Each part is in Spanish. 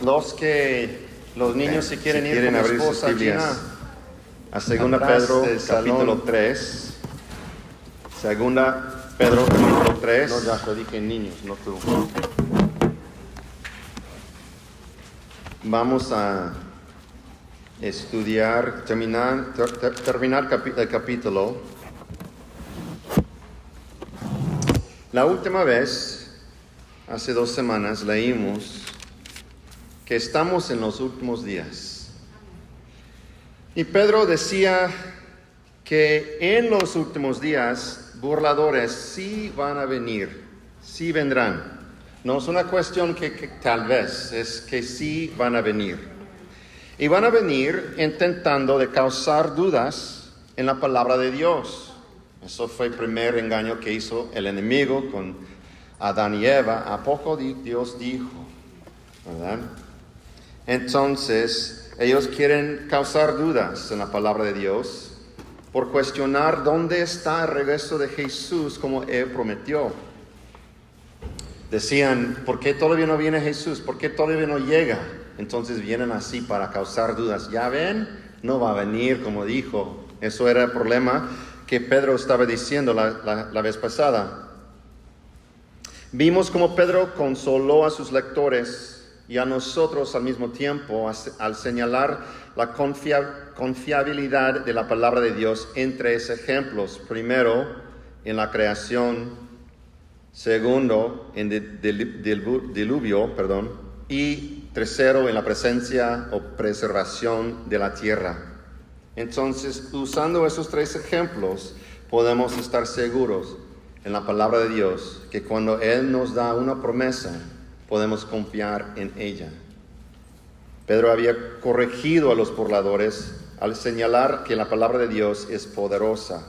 Los niños si quieren ir con abrir mi sus esposa Biblias Gina, a 2 atrás Pedro del capítulo salón. 3. 2 Pedro capítulo 3. No, ya te dije niños, no tú. Vamos a estudiar, terminar el capítulo. La última vez, hace 2 semanas, leímos que estamos en los últimos días. Y Pedro decía que en los últimos días burladores sí van a venir, sí vendrán. No es una cuestión que tal vez, es que sí van a venir. Y van a venir intentando de causar dudas en la palabra de Dios. Eso fue el primer engaño que hizo el enemigo con Adán y Eva. ¿A poco Dios dijo? ¿Verdad? Entonces, ellos quieren causar dudas en la palabra de Dios por cuestionar dónde está el regreso de Jesús como Él prometió. Decían, ¿por qué todavía no viene Jesús? ¿Por qué todavía no llega? Entonces vienen así para causar dudas. ¿Ya ven? No va a venir como dijo. Eso era el problema que Pedro estaba diciendo la vez pasada. Vimos cómo Pedro consoló a sus lectores y a nosotros al mismo tiempo al señalar la confiabilidad de la palabra de Dios en 3 ejemplos. Primero, en la creación. Segundo, en el diluvio, y tercero, en la presencia o preservación de la tierra. Entonces, usando esos 3 ejemplos, podemos estar seguros en la palabra de Dios que cuando Él nos da una promesa, podemos confiar en ella. Pedro había corregido a los burladores al señalar que la palabra de Dios es poderosa,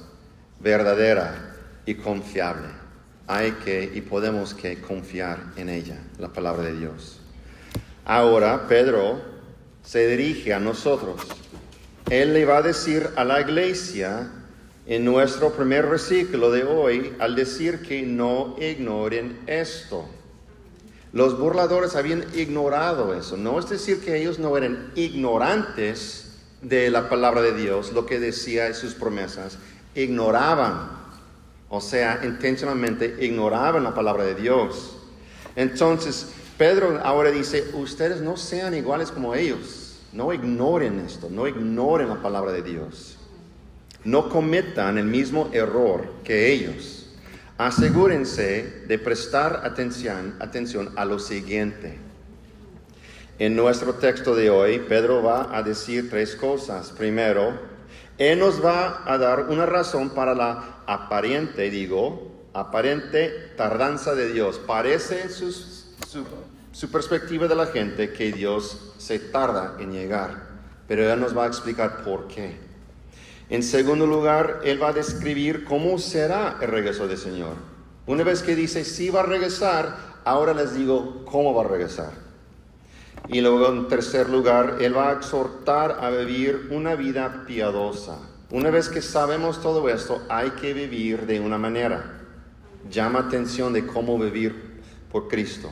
verdadera y confiable. Podemos confiar en ella, la palabra de Dios. Ahora Pedro se dirige a nosotros. Él le va a decir a la iglesia en nuestro primer versículo de hoy, al decir que no ignoren esto. Los burladores habían ignorado eso. No es decir que ellos no eran ignorantes de la palabra de Dios, lo que decía en sus promesas. Ignoraban. O sea, intencionalmente ignoraban la palabra de Dios. Entonces, Pedro ahora dice, ustedes no sean iguales como ellos. No ignoren esto, no ignoren la palabra de Dios. No cometan el mismo error que ellos. Asegúrense de prestar atención a lo siguiente. En nuestro texto de hoy, Pedro va a decir 3 cosas. Primero, Él nos va a dar una razón para la aparente tardanza de Dios. Parece su perspectiva de la gente que Dios se tarda en llegar, pero Él nos va a explicar por qué. En segundo lugar, Él va a describir cómo será el regreso del Señor. Una vez que dice sí va a regresar, ahora les digo cómo va a regresar. Y luego en tercer lugar, Él va a exhortar a vivir una vida piadosa. Una vez que sabemos todo esto, hay que vivir de una manera. Llama atención de cómo vivir por Cristo.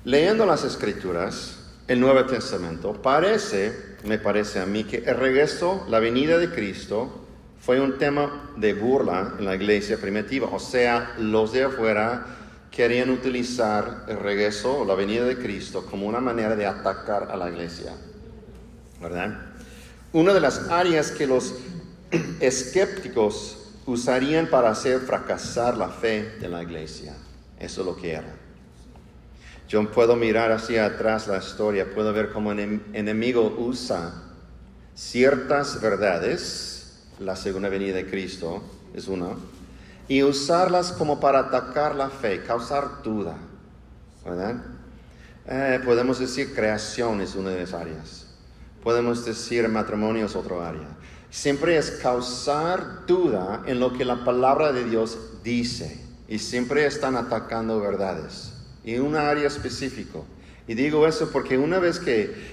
Leyendo las Escrituras, el Nuevo Testamento, me parece a mí que el regreso, la venida de Cristo, fue un tema de burla en la iglesia primitiva. O sea, los de afuera querían utilizar el regreso o la venida de Cristo como una manera de atacar a la iglesia, ¿verdad? Una de las áreas que los escépticos usarían para hacer fracasar la fe de la iglesia. Eso es lo que era. Yo puedo mirar hacia atrás la historia, puedo ver cómo el enemigo usa ciertas verdades, la segunda venida de Cristo es una, y usarlas como para atacar la fe, causar duda, ¿verdad? Podemos decir creación es una de las áreas. Podemos decir matrimonio es otra área. Siempre es causar duda en lo que la palabra de Dios dice. Y siempre están atacando verdades. En un área específica. Y digo eso porque una vez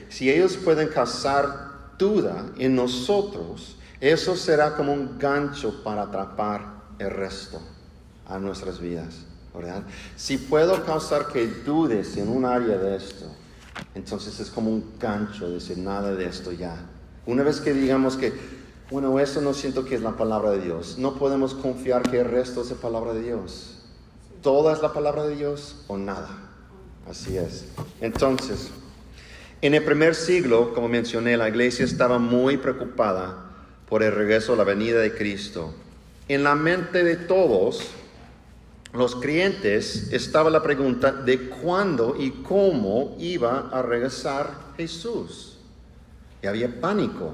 si ellos pueden causar duda en nosotros, eso será como un gancho para atrapar el resto a nuestras vidas, ¿verdad? Si puedo causar que dudes en un área de esto, Entonces es como un gancho decir nada de esto ya. Una vez que digamos que, bueno, eso no siento que es la palabra de Dios, no podemos confiar que el resto es la palabra de Dios. ¿Toda es la palabra de Dios o nada? Así es. Entonces, en el primer siglo, como mencioné, la iglesia estaba muy preocupada por el regreso a la venida de Cristo. En la mente de todos los creyentes estaba la pregunta de cuándo y cómo iba a regresar Jesús. Y había pánico.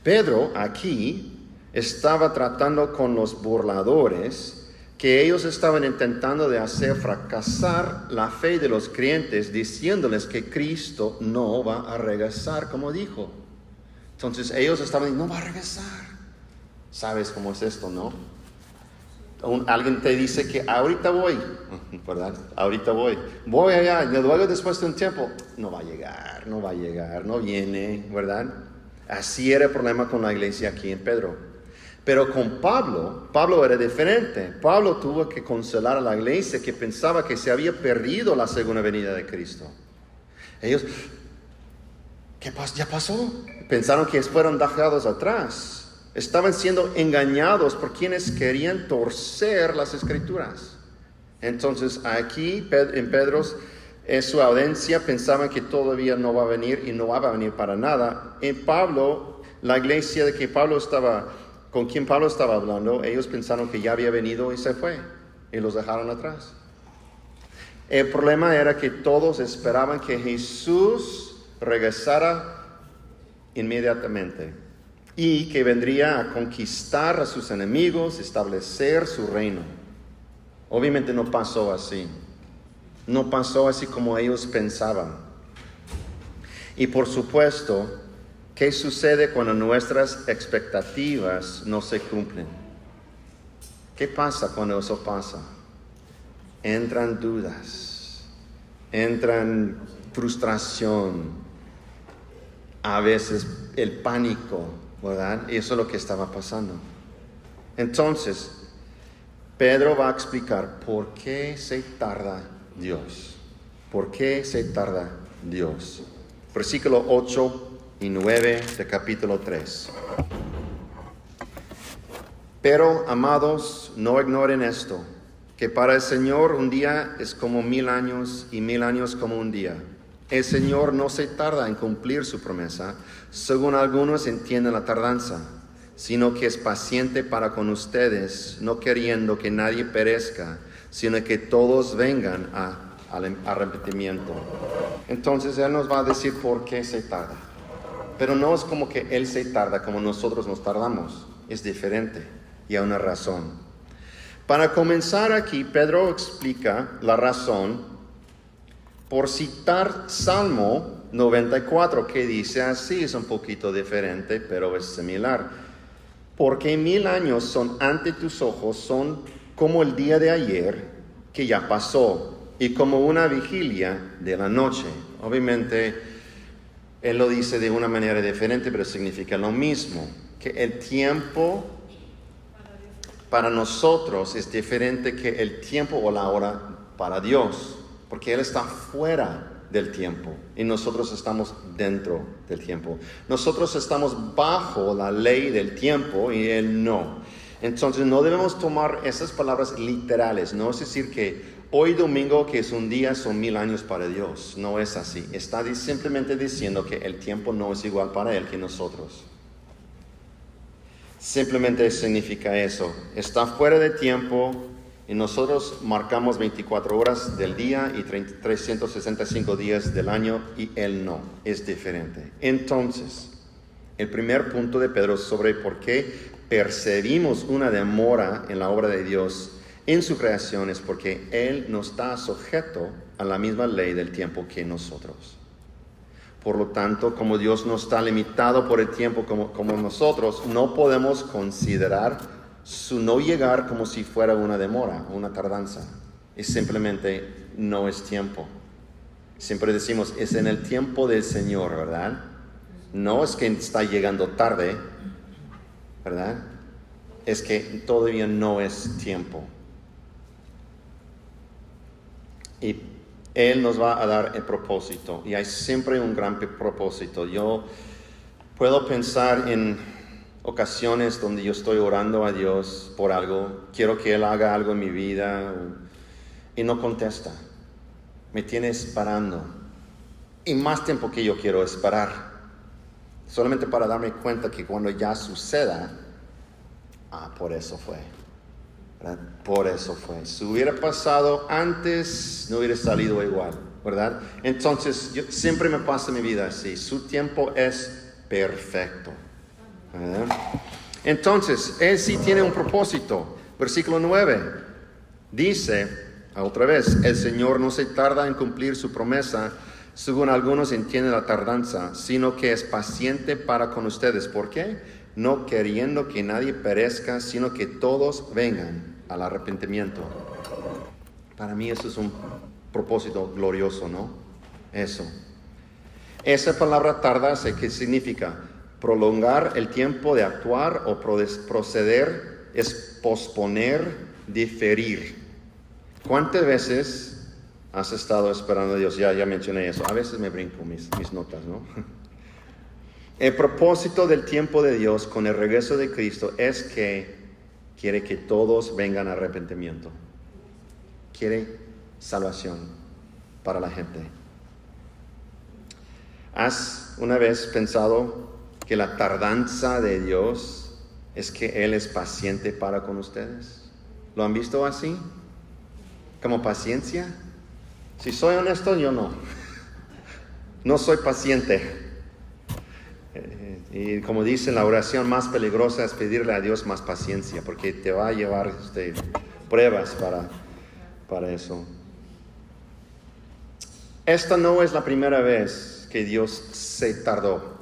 Pedro aquí estaba tratando con los burladores que ellos estaban intentando de hacer fracasar la fe de los creyentes, diciéndoles que Cristo no va a regresar, como dijo. Entonces ellos estaban diciendo, no va a regresar. ¿Sabes cómo es esto, no? Alguien te dice que ahorita voy, ¿verdad? Ahorita voy. Voy allá, y luego después de un tiempo, no va a llegar, no viene, ¿verdad? Así era el problema con la iglesia aquí en Pedro. Pero con Pablo era diferente. Pablo tuvo que consolar a la iglesia que pensaba que se había perdido la segunda venida de Cristo. Ellos, ¿qué pasó? ¿Ya pasó? Pensaron que fueron dejados atrás. Estaban siendo engañados por quienes querían torcer las Escrituras. Entonces aquí en Pedro, en su audiencia, pensaban que todavía no va a venir y no va a venir para nada. En Pablo, la iglesia de que con quien Pablo estaba hablando, ellos pensaron que ya había venido y se fue, y los dejaron atrás. El problema era que todos esperaban que Jesús regresara inmediatamente y que vendría a conquistar a sus enemigos, establecer su reino. Obviamente no pasó así. No pasó así como ellos pensaban. Y por supuesto, ¿qué sucede cuando nuestras expectativas no se cumplen? ¿Qué pasa cuando eso pasa? Entran dudas, entran frustración, a veces el pánico, ¿verdad? Y eso es lo que estaba pasando. Entonces, Pedro va a explicar por qué se tarda Dios. ¿Por qué se tarda Dios? Versículo 8 y 9 de capítulo 3. Pero, amados, no ignoren esto, que para el Señor un día es como 1000 años y 1000 años como un día. El Señor no se tarda en cumplir su promesa, según algunos entienden la tardanza, sino que es paciente para con ustedes, no queriendo que nadie perezca, sino que todos vengan al arrepentimiento. Entonces Él nos va a decir por qué se tarda. Pero no es como que Él se tarda como nosotros nos tardamos. Es diferente y hay una razón. Para comenzar aquí, Pedro explica la razón por citar Salmo 94, que dice así, es un poquito diferente, pero es similar. Porque 1000 años son ante tus ojos, son como el día de ayer que ya pasó, y como una vigilia de la noche. Obviamente, él lo dice de una manera diferente, pero significa lo mismo, que el tiempo para nosotros es diferente que el tiempo o la hora para Dios, porque Él está fuera del tiempo y nosotros estamos dentro del tiempo. Nosotros estamos bajo la ley del tiempo y Él no. Entonces no debemos tomar esas palabras literales, no es decir que hoy domingo, que es un día, son 1000 años para Dios. No es así. Está simplemente diciendo que el tiempo no es igual para Él que nosotros. Simplemente significa eso. Está fuera de tiempo y nosotros marcamos 24 horas del día y 365 días del año y Él no. Es diferente. Entonces, el primer punto de Pedro sobre por qué percibimos una demora en la obra de Dios en su creación es porque Él no está sujeto a la misma ley del tiempo que nosotros. Por lo tanto, como Dios no está limitado por el tiempo como nosotros, no podemos considerar su no llegar como si fuera una demora, una tardanza. Es simplemente no es tiempo. Siempre decimos, es en el tiempo del Señor, ¿verdad? No es que está llegando tarde, ¿verdad? Es que todavía no es tiempo. Y Él nos va a dar el propósito. Y hay siempre un gran propósito. Yo puedo pensar en ocasiones donde yo estoy orando a Dios por algo. Quiero que Él haga algo en mi vida. Y no contesta. Me tiene esperando. Y más tiempo que yo quiero esperar. Solamente para darme cuenta que cuando ya suceda, por eso fue. ¿Verdad? Por eso fue. Si hubiera pasado antes, no hubiera salido igual, ¿verdad? Entonces, siempre me pasa mi vida así. Su tiempo es perfecto, ¿verdad? Entonces, Él sí tiene un propósito. Versículo 9 dice, otra vez, el Señor no se tarda en cumplir su promesa, según algunos entienden la tardanza, sino que es paciente para con ustedes. ¿Por qué? No queriendo que nadie perezca, sino que todos vengan al arrepentimiento. Para mí eso es un propósito glorioso, ¿no? Eso. Esa palabra tardarse, ¿qué significa? Prolongar el tiempo de actuar o proceder, es posponer, diferir. ¿Cuántas veces has estado esperando a Dios? Ya mencioné eso. A veces me brinco mis notas, ¿no? El propósito del tiempo de Dios con el regreso de Cristo es que quiere que todos vengan a arrepentimiento. Quiere salvación para la gente. ¿Has una vez pensado que la tardanza de Dios es que Él es paciente para con ustedes? ¿Lo han visto así? ¿Como paciencia? Si soy honesto, yo no. No soy paciente. Y como dicen, la oración más peligrosa es pedirle a Dios más paciencia, porque te va a llevar pruebas para eso. Esta no es la primera vez que Dios se tardó.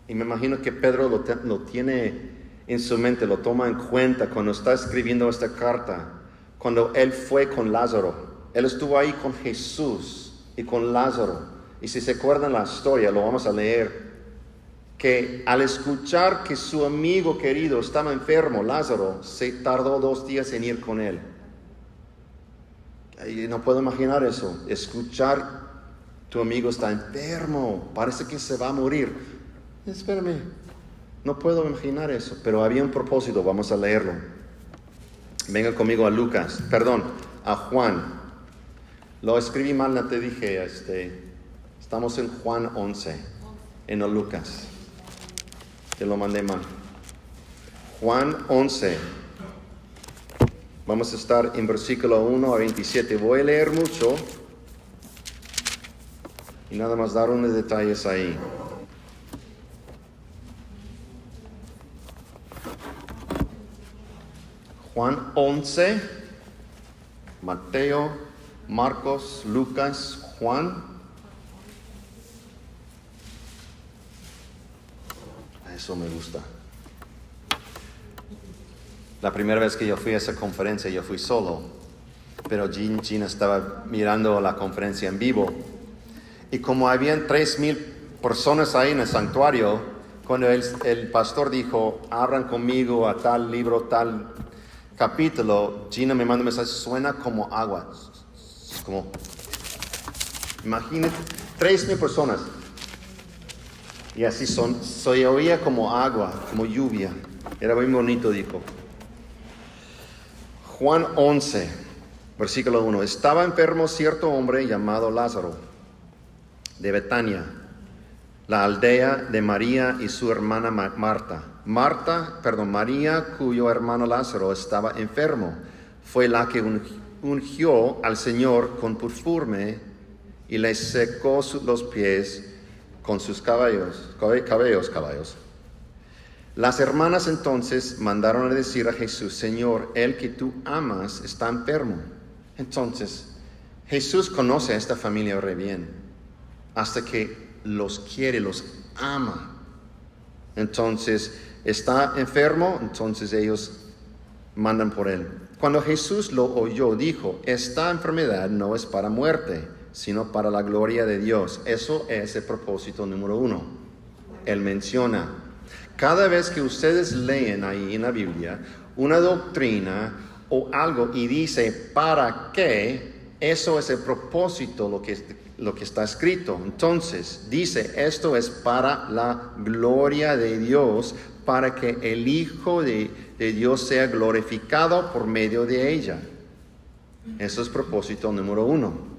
Y me imagino que Pedro lo tiene en su mente, lo toma en cuenta cuando está escribiendo esta carta, cuando él fue con Lázaro. Él estuvo ahí con Jesús y con Lázaro. Y si se acuerdan la historia, lo vamos a leer, que al escuchar que su amigo querido estaba enfermo, Lázaro, se tardó 2 días en ir con él. Y no puedo imaginar eso, escuchar tu amigo está enfermo, parece que se va a morir. Espérame, no puedo imaginar eso, pero había un propósito, vamos a leerlo. Vengan conmigo a Juan. Lo escribí mal, no te dije, estamos en Juan 11, en Lucas. Te lo mandé mal. Juan 11. Vamos a estar en versículo 1 a 27. Voy a leer mucho y nada más dar unos detalles ahí. Juan 11, Mateo, Marcos, Lucas, Juan. Eso me gusta. La primera vez que yo fui a esa conferencia, yo fui solo. Pero Gina estaba mirando la conferencia en vivo. Y como habían 3,000 personas ahí en el santuario, cuando el pastor dijo, abran conmigo a tal libro, tal capítulo, Gina me manda un mensaje, suena como agua. Como, imagínate, 3,000 personas. Y así se oía como agua, como lluvia. Era muy bonito, dijo. Juan 11, versículo 1. Estaba enfermo cierto hombre llamado Lázaro, de Betania, la aldea de María y su hermana Marta. María, cuyo hermano Lázaro estaba enfermo, fue la que ungió al Señor con perfume y le secó los pies con sus cabellos. Las hermanas entonces mandaron a decir a Jesús, Señor, el que tú amas está enfermo. Entonces, Jesús conoce a esta familia re bien, hasta que los quiere, los ama. Entonces, está enfermo, entonces ellos mandan por él. Cuando Jesús lo oyó, dijo, esta enfermedad no es para muerte, sino para la gloria de Dios. Eso es el propósito número 1. Él menciona, cada vez que ustedes leen ahí en la Biblia una doctrina o algo y dice, ¿para qué? Eso es el propósito, lo que está escrito. Entonces, dice, esto es para la gloria de Dios, para que el Hijo de Dios sea glorificado por medio de ella. Eso es propósito número 1.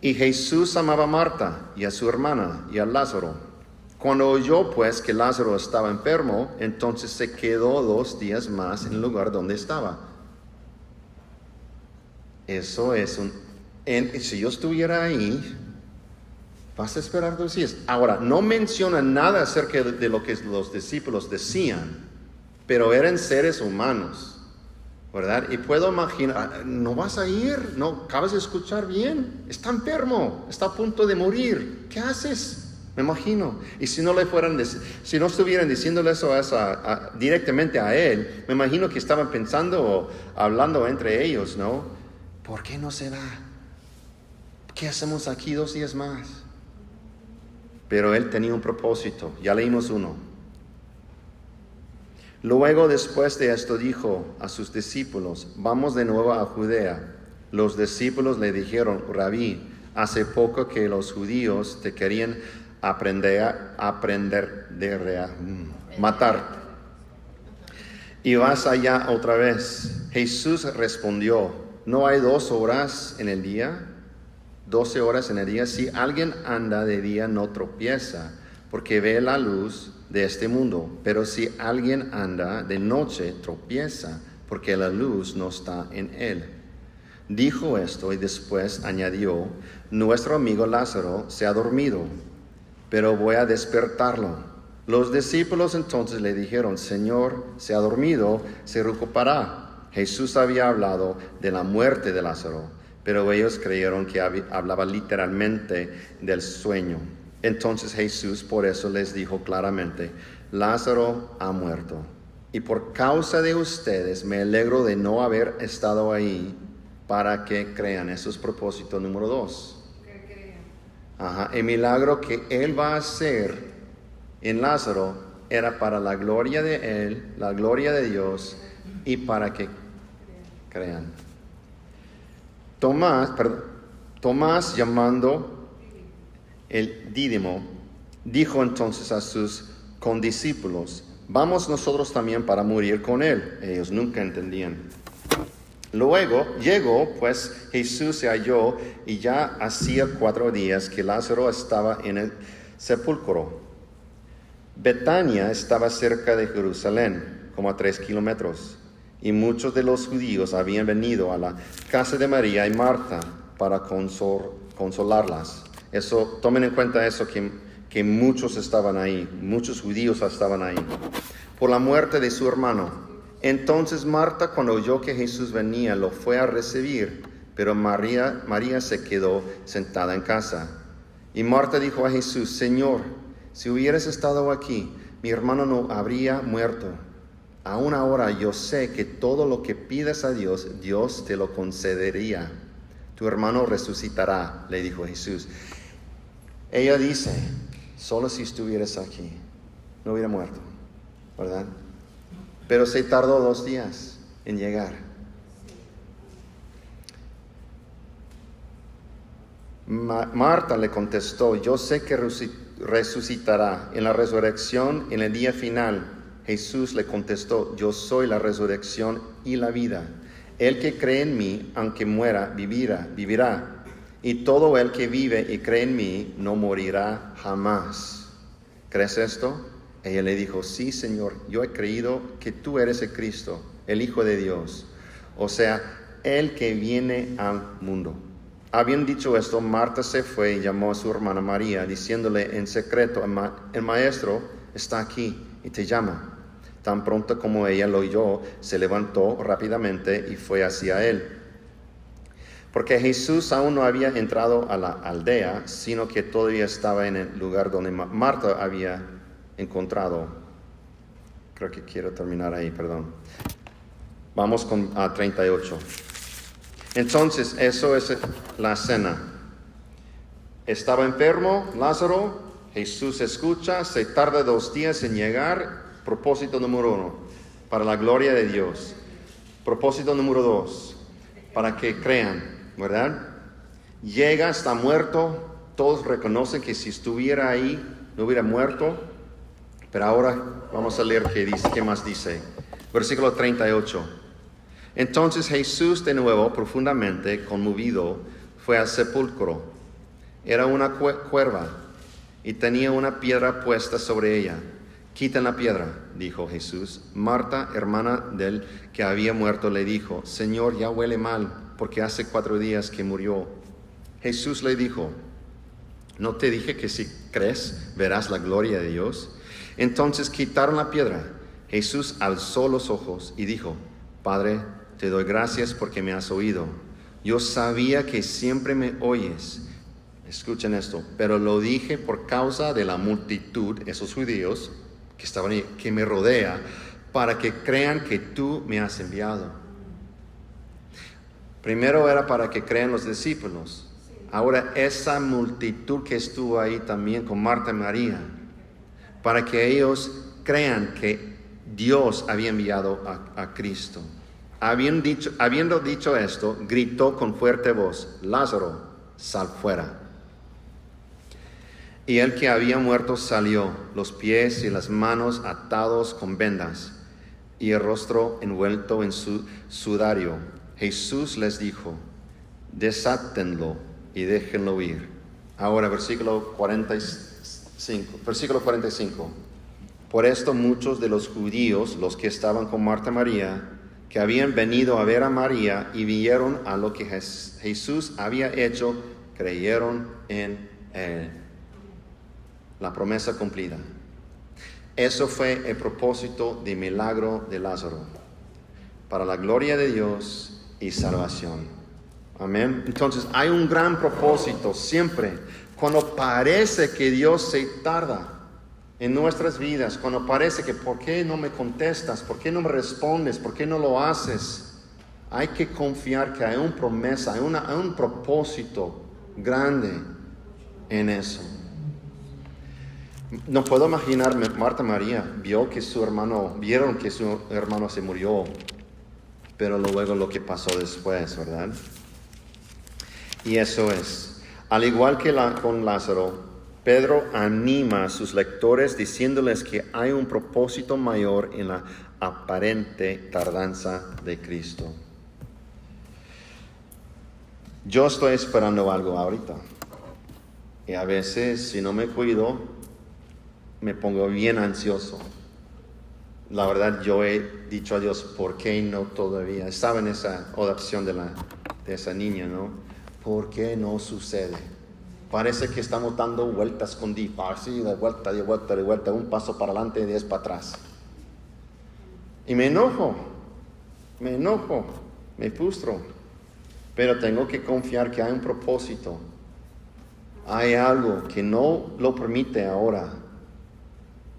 Y Jesús amaba a Marta y a su hermana y a Lázaro. Cuando oyó pues que Lázaro estaba enfermo, entonces se quedó 2 días más en el lugar donde estaba. Eso es si yo estuviera ahí, vas a esperar 2 días. Ahora, no menciona nada acerca de lo que los discípulos decían, pero eran seres humanos, ¿verdad? Y puedo imaginar, ¿no vas a ir? ¿No acabas de escuchar bien? Está enfermo, está a punto de morir. ¿Qué haces? Me imagino. Y si no estuvieran diciéndole eso directamente a él, me imagino que estaban pensando o hablando entre ellos, ¿no? ¿Por qué no se va? ¿Qué hacemos aquí 2 días más? Pero él tenía un propósito. Ya leímos uno. Luego, después de esto, dijo a sus discípulos, vamos de nuevo a Judea. Los discípulos le dijeron, Rabí, hace poco que los judíos te querían matar. Y vas allá otra vez. Jesús respondió, ¿no hay 2 horas en el día? 12 horas en el día. Si alguien anda de día no tropieza, porque ve la luz de este mundo. Pero si alguien anda de noche, tropieza, porque la luz no está en él. Dijo esto y después añadió, nuestro amigo Lázaro se ha dormido, pero voy a despertarlo. Los discípulos entonces le dijeron, Señor, se ha dormido, se recuperará. Jesús había hablado de la muerte de Lázaro, pero ellos creyeron que hablaba literalmente del sueño. Entonces Jesús por eso les dijo claramente, Lázaro ha muerto, y por causa de ustedes me alegro de no haber estado ahí para que crean. Eso es propósito número 2. El milagro que Él va a hacer en Lázaro era para la gloria de Él, la gloria de Dios, y para que crean. Tomás, llamando el Dídimo, dijo entonces a sus condiscípulos, vamos nosotros también para morir con él. Ellos nunca entendían. Luego llegó, pues Jesús se halló y ya hacía 4 días que Lázaro estaba en el sepulcro. Betania estaba cerca de Jerusalén, como a 3 kilómetros. Y muchos de los judíos habían venido a la casa de María y Marta para consolarlas. Tomen en cuenta eso, que muchos estaban ahí, muchos judíos estaban ahí, por la muerte de su hermano. Entonces Marta, cuando oyó que Jesús venía, lo fue a recibir, pero María se quedó sentada en casa. Y Marta dijo a Jesús, Señor, si hubieras estado aquí, mi hermano no habría muerto. Aún ahora yo sé que todo lo que pidas a Dios, Dios te lo concedería. Tu hermano resucitará, le dijo Jesús. Ella dice, solo si estuvieras aquí, no hubiera muerto, ¿verdad? Pero se tardó 2 días en llegar. Marta le contestó, yo sé que resucitará en la resurrección en el día final. Jesús le contestó, yo soy la resurrección y la vida. El que cree en mí, aunque muera, vivirá. Y todo el que vive y cree en mí, no morirá jamás. ¿Crees esto? Ella le dijo, sí, Señor, yo he creído que tú eres el Cristo, el Hijo de Dios. O sea, el que viene al mundo. Habiendo dicho esto, Marta se fue y llamó a su hermana María, diciéndole en secreto, el maestro está aquí y te llama. Tan pronto como ella lo oyó, se levantó rápidamente y fue hacia él. Porque Jesús aún no había entrado a la aldea, sino que todavía estaba en el lugar donde Marta había encontrado. Creo que quiero terminar ahí, perdón. Vamos a 38. Entonces, eso es la cena. Estaba enfermo Lázaro, Jesús escucha, se tarda 2 días en llegar. Propósito número 1, para la gloria de Dios. Propósito número 2, para que crean. ¿verdad? Llega, está muerto, todos reconocen que si estuviera ahí no hubiera muerto, pero ahora vamos a leer qué más dice. Versículo 38. Entonces Jesús de nuevo, profundamente conmovido, fue al sepulcro. Era una cueva y tenía una piedra puesta sobre ella. Quiten la piedra, dijo Jesús. Marta, hermana del que había muerto, le dijo, Señor, ya huele mal, porque hace 4 días que murió. Jesús le dijo, ¿no te dije que si crees verás la gloria de Dios? Entonces quitaron la piedra. Jesús alzó los ojos y dijo, Padre, te doy gracias porque me has oído. Yo sabía que siempre me oyes. Escuchen esto, pero lo dije por causa de la multitud, esos judíos que estaban ahí, que me rodea, para que crean que tú me has enviado. Primero era para que crean los discípulos. Ahora esa multitud que estuvo ahí también con Marta y María, para que ellos crean que Dios había enviado a Cristo. Habiendo dicho esto, gritó con fuerte voz, Lázaro, sal fuera. Y el que había muerto salió, los pies y las manos atados con vendas, y el rostro envuelto en su sudario. Jesús les dijo, desátenlo y déjenlo ir. Ahora versículo 45. Por esto muchos de los judíos, los que estaban con Marta y María, que habían venido a ver a María y vieron a lo que Jesús había hecho, creyeron en él. La promesa cumplida. Eso fue el propósito del milagro de Lázaro, para la gloria de Dios y salvación. Amén. Entonces hay un gran propósito siempre. Cuando parece que Dios se tarda en nuestras vidas, cuando parece que ¿por qué no me contestas? ¿Por qué no me respondes? ¿Por qué no lo haces? Hay que confiar que hay una promesa, hay un propósito grande en eso. No puedo imaginarme, Marta y María vieron que su hermano se murió, pero luego lo que pasó después, ¿verdad? Y eso es, al igual que con Lázaro, Pedro anima a sus lectores diciéndoles que hay un propósito mayor en la aparente tardanza de Cristo. Yo estoy esperando algo ahorita. Y a veces, si no me cuido, me pongo bien ansioso. La verdad, yo he dicho a Dios, ¿por qué no todavía? Estaba en esa oración de esa niña, ¿no? ¿Por qué no sucede? Parece que estamos dando vueltas con Dios, así de vuelta, un paso para adelante y 10 para atrás. Y me enojo, me frustro, pero tengo que confiar que hay un propósito. Hay algo que no lo permite ahora,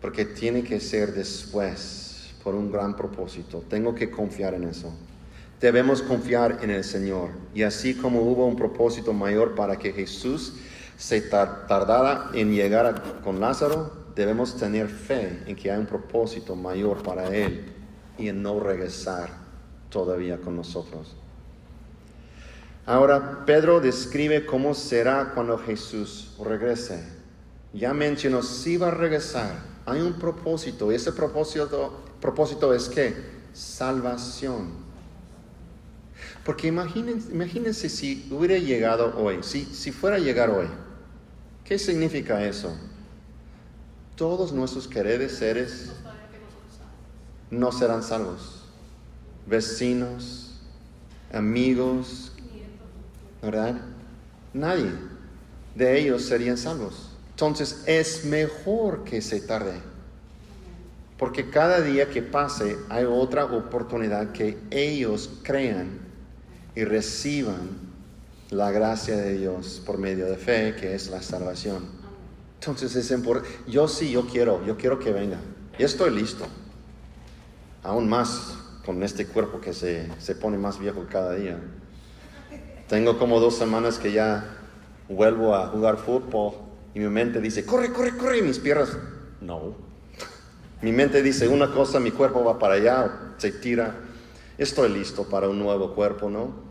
porque tiene que ser después, por un gran propósito. Tengo que confiar en eso. Debemos confiar en el Señor. Y así como hubo un propósito mayor para que Jesús se tardara en llegar con Lázaro, debemos tener fe en que hay un propósito mayor para Él y en no regresar todavía con nosotros. Ahora, Pedro describe cómo será cuando Jesús regrese. Ya mencionó, si va a regresar, hay un propósito. Y ese propósito es ¿qué? Salvación. Porque imagínense si hubiera llegado hoy, si fuera a llegar hoy. ¿Qué significa eso? Todos nuestros queridos seres no serán salvos. Vecinos, amigos, ¿verdad? Nadie de ellos serían salvos. Entonces es mejor que se tarde. Porque cada día que pase hay otra oportunidad que ellos crean y reciban la gracia de Dios por medio de fe, que es la salvación. Entonces es importante. Yo quiero que venga. Yo estoy listo. Aún más con este cuerpo que se pone más viejo cada día. Tengo como 2 semanas que ya vuelvo a jugar fútbol y mi mente dice, corre, y mis piernas, no. Mi mente dice una cosa, mi cuerpo va para allá, se tira. Estoy listo para un nuevo cuerpo, ¿no?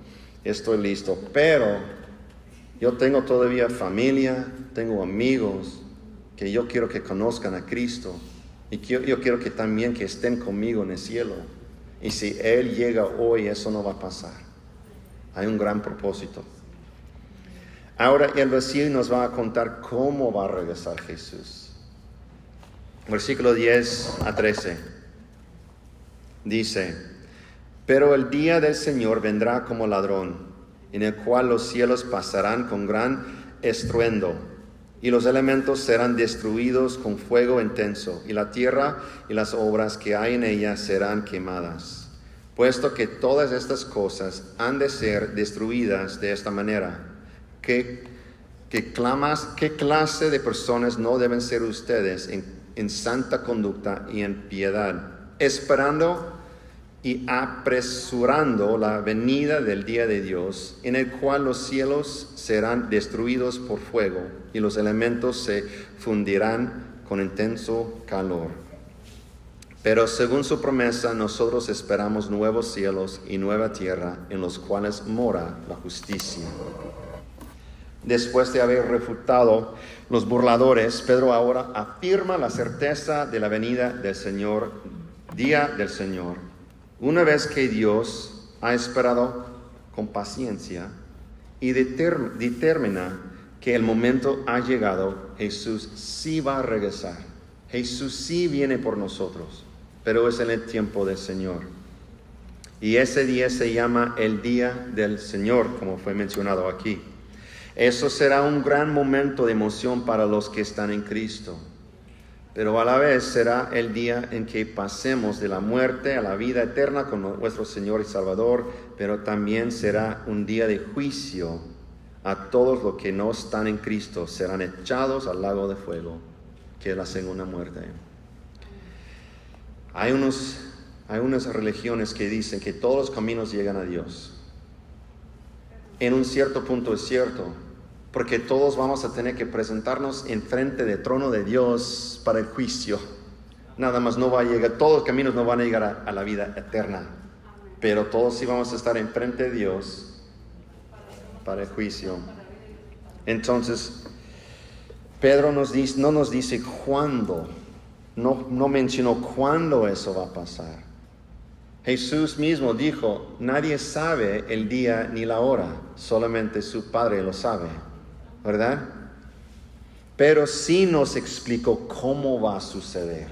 estoy listo. Pero yo tengo todavía familia, tengo amigos que yo quiero que conozcan a Cristo. Y yo quiero que también que estén conmigo en el cielo. Y si Él llega hoy, eso no va a pasar. Hay un gran propósito. Ahora el versículo nos va a contar cómo va a regresar Jesús. Versículo 10 a 13. Dice: pero el día del Señor vendrá como ladrón, en el cual los cielos pasarán con gran estruendo, y los elementos serán destruidos con fuego intenso, y la tierra y las obras que hay en ella serán quemadas. Puesto que todas estas cosas han de ser destruidas de esta manera, ¿qué clase de personas no deben ser ustedes en santa conducta y en piedad, esperando y apresurando la venida del día de Dios, en el cual los cielos serán destruidos por fuego y los elementos se fundirán con intenso calor? Pero según su promesa, nosotros esperamos nuevos cielos y nueva tierra en los cuales mora la justicia. Después de haber refutado los burladores, Pedro ahora afirma la certeza de la venida del Señor, día del Señor. Una vez que Dios ha esperado con paciencia y determina que el momento ha llegado, Jesús sí va a regresar. Jesús sí viene por nosotros, pero es en el tiempo del Señor. Y ese día se llama el día del Señor, como fue mencionado aquí. Eso será un gran momento de emoción para los que están en Cristo. Pero a la vez será el día en que pasemos de la muerte a la vida eterna con nuestro Señor y Salvador, pero también será un día de juicio a todos los que no están en Cristo. Serán echados al lago de fuego, que es la segunda muerte. Hay unas religiones que dicen que todos los caminos llegan a Dios. En un cierto punto es cierto, porque todos vamos a tener que presentarnos enfrente del trono de Dios para el juicio. Nada más no va a llegar, todos los caminos no van a llegar a la vida eterna, pero todos sí vamos a estar enfrente de Dios para el juicio. Entonces, Pedro no nos dice cuándo, no mencionó cuándo eso va a pasar. Jesús mismo dijo: nadie sabe el día ni la hora, solamente su Padre lo sabe. ¿Verdad? Pero sí nos explicó cómo va a suceder.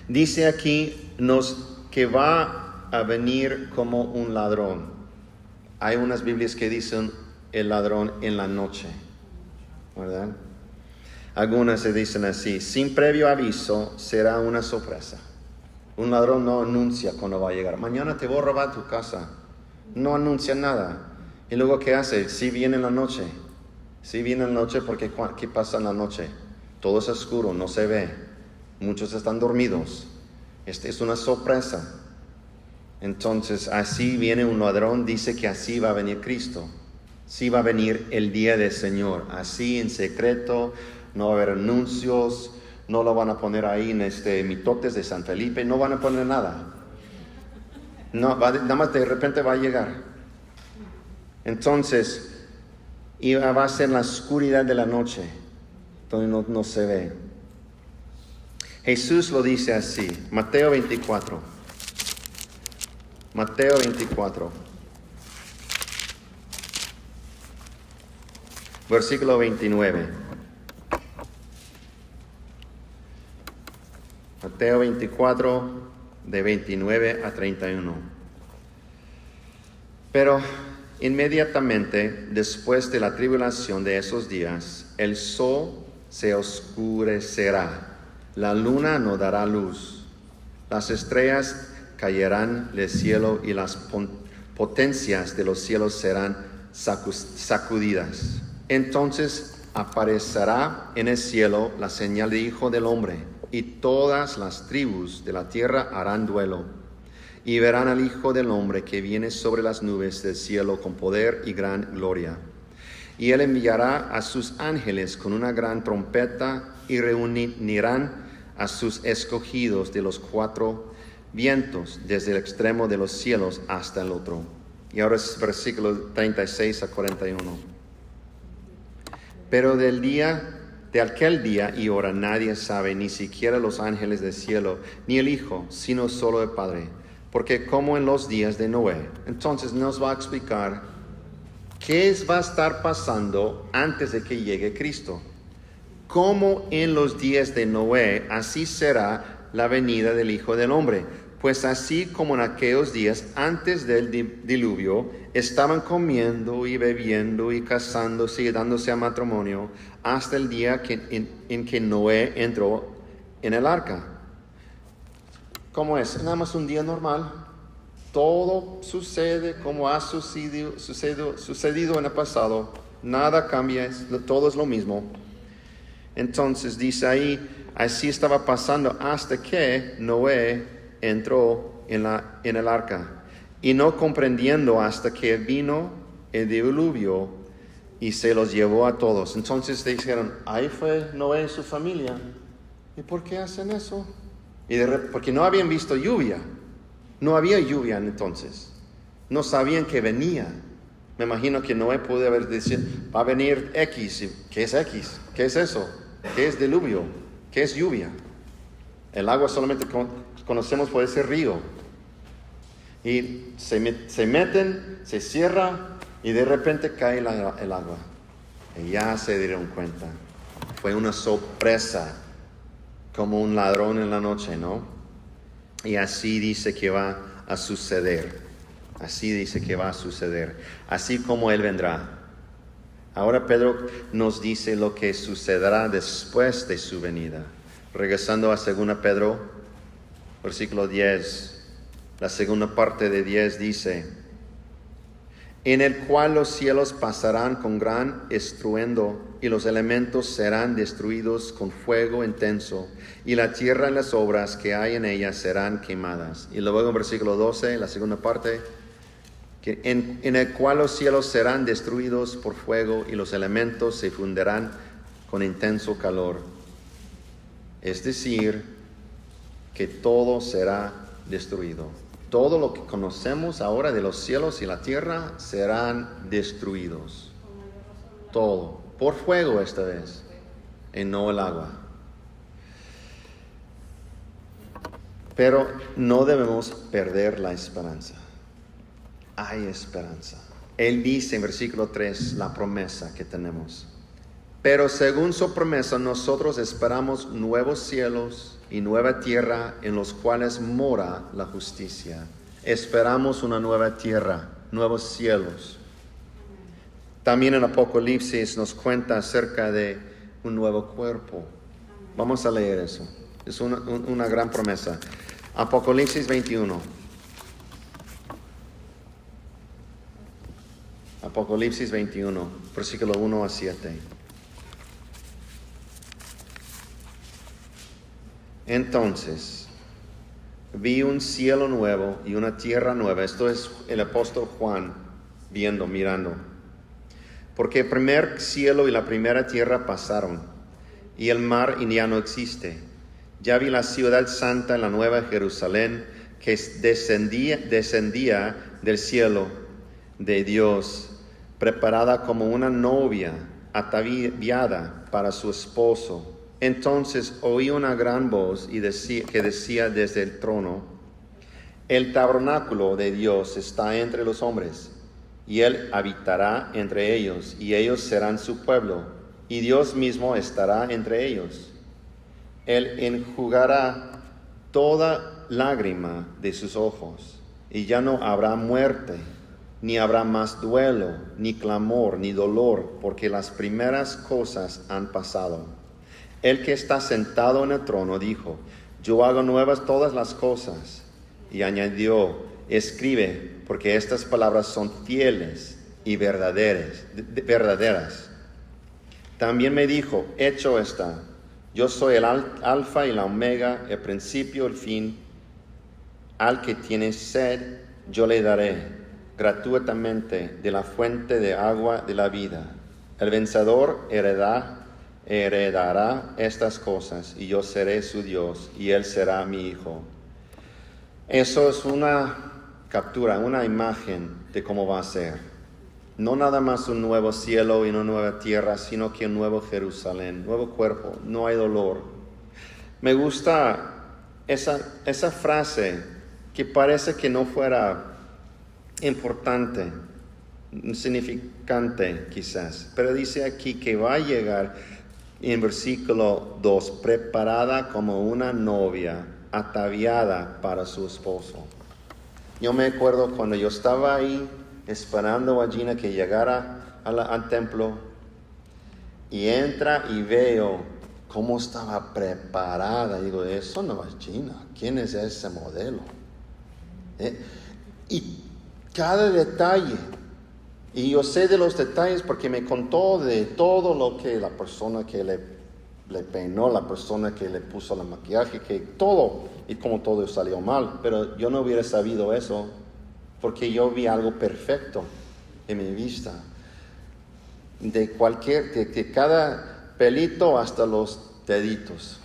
Dice aquí que va a venir como un ladrón. Hay unas Biblias que dicen el ladrón en la noche, ¿verdad? Algunas se dicen así: sin previo aviso será una sorpresa. Un ladrón no anuncia cuando va a llegar. Mañana te voy a robar tu casa. No anuncia nada. Y luego, ¿qué hace? Sí viene en la noche. Sí viene en la noche porque ¿qué pasa en la noche? Todo es oscuro, no se ve. Muchos están dormidos. Es una sorpresa. Entonces, así viene un ladrón, dice que así va a venir Cristo. Sí va a venir el día del Señor. Así en secreto, no va a haber anuncios, no lo van a poner ahí en mitotes de San Felipe, no van a poner nada. No, nada más de repente va a llegar. Entonces, va a ser en la oscuridad de la noche, donde no se ve. Jesús lo dice así, Mateo 24. Mateo 24. Versículo 29. Mateo 24, de 29 a 31. Pero inmediatamente después de la tribulación de esos días, el sol se oscurecerá, la luna no dará luz, las estrellas caerán del cielo y las potencias de los cielos serán sacudidas. Entonces aparecerá en el cielo la señal de Hijo del Hombre, y todas las tribus de la tierra harán duelo. Y verán al Hijo del Hombre que viene sobre las nubes del cielo con poder y gran gloria. Y Él enviará a sus ángeles con una gran trompeta y reunirán a sus escogidos de los cuatro vientos desde el extremo de los cielos hasta el otro. Y ahora es versículo 36 a 41. Pero de aquel día y hora nadie sabe, ni siquiera los ángeles del cielo, ni el Hijo, sino solo el Padre. Porque como en los días de Noé. Entonces nos va a explicar qué va a estar pasando antes de que llegue Cristo. Como en los días de Noé, así será la venida del Hijo del Hombre. Pues así como en aquellos días antes del diluvio, estaban comiendo y bebiendo y casándose y dándose a matrimonio, hasta el día en que Noé entró en el arca. ¿Cómo es? Nada más un día normal. Todo sucede como ha sucedido en el pasado. Nada cambia, todo es lo mismo. Entonces dice ahí, así estaba pasando hasta que Noé entró en el arca. Y no comprendiendo hasta que vino el diluvio y se los llevó a todos. Entonces dijeron, ahí fue Noé y su familia. ¿Y por qué hacen eso? Porque no habían visto lluvia. No había lluvia entonces. No sabían que venía. Me imagino que Noé pudo haber dicho, va a venir X. ¿Qué es X? ¿Qué es eso? ¿Qué es diluvio? ¿Qué es lluvia? El agua solamente conocemos por ese río. Y se meten, se cierra y de repente cae el agua. Y ya se dieron cuenta. Fue una sorpresa, como un ladrón en la noche, ¿no? Y así dice que va a suceder. Así dice que va a suceder. Así como Él vendrá. Ahora Pedro nos dice lo que sucederá después de su venida. Regresando a 2 Pedro, versículo 10. La segunda parte de 10 dice, en el cual los cielos pasarán con gran estruendo, y los elementos serán destruidos con fuego intenso, y la tierra y las obras que hay en ella serán quemadas. Y luego en versículo 12, la segunda parte, que en el cual los cielos serán destruidos por fuego, y los elementos se fundirán con intenso calor. Es decir, que todo será destruido. Todo lo que conocemos ahora de los cielos y la tierra serán destruidos. Todo. Por fuego esta vez. Y no el agua. Pero no debemos perder la esperanza. Hay esperanza. Él dice en versículo 3 la promesa que tenemos. Pero según su promesa nosotros esperamos nuevos cielos y nueva tierra en los cuales mora la justicia. Esperamos una nueva tierra, nuevos cielos. También en Apocalipsis nos cuenta acerca de un nuevo cuerpo. Vamos a leer eso. Es una gran promesa. Apocalipsis 21. Apocalipsis 21, versículo 1 a 7. Entonces, vi un cielo nuevo y una tierra nueva. Esto es el apóstol Juan mirando. Porque el primer cielo y la primera tierra pasaron, y el mar ya no existe. Ya vi la ciudad santa, la nueva Jerusalén, que descendía del cielo de Dios, preparada como una novia ataviada para su esposo. Entonces oí una gran voz que decía desde el trono, el tabernáculo de Dios está entre los hombres, y Él habitará entre ellos, y ellos serán su pueblo, y Dios mismo estará entre ellos. Él enjugará toda lágrima de sus ojos, y ya no habrá muerte, ni habrá más duelo, ni clamor, ni dolor, porque las primeras cosas han pasado. El que está sentado en el trono dijo, yo hago nuevas todas las cosas. Y añadió, escribe, porque estas palabras son fieles y verdaderas. También me dijo, hecho está, yo soy el alfa y la omega, el principio y el fin. Al que tiene sed, yo le daré gratuitamente de la fuente de agua de la vida. El vencedor heredará estas cosas, y yo seré su Dios, y él será mi hijo. Eso es una captura, una imagen de cómo va a ser. No nada más un nuevo cielo y una nueva tierra, sino que un nuevo Jerusalén, nuevo cuerpo, no hay dolor. Me gusta esa frase que parece que no fuera importante, insignificante quizás, pero dice aquí que va a llegar en versículo 2, preparada como una novia ataviada para su esposo. Yo me acuerdo cuando yo estaba ahí esperando a Gina que llegara al templo y entra y veo cómo estaba preparada. Digo, eso no es Gina, ¿quién es ese modelo? Y cada detalle, y yo sé de los detalles porque me contó de todo lo que la persona que le peinó, la persona que le puso el maquillaje, que todo, y como todo salió mal, pero yo no hubiera sabido eso porque yo vi algo perfecto en mi vista, de cada pelito hasta los deditos,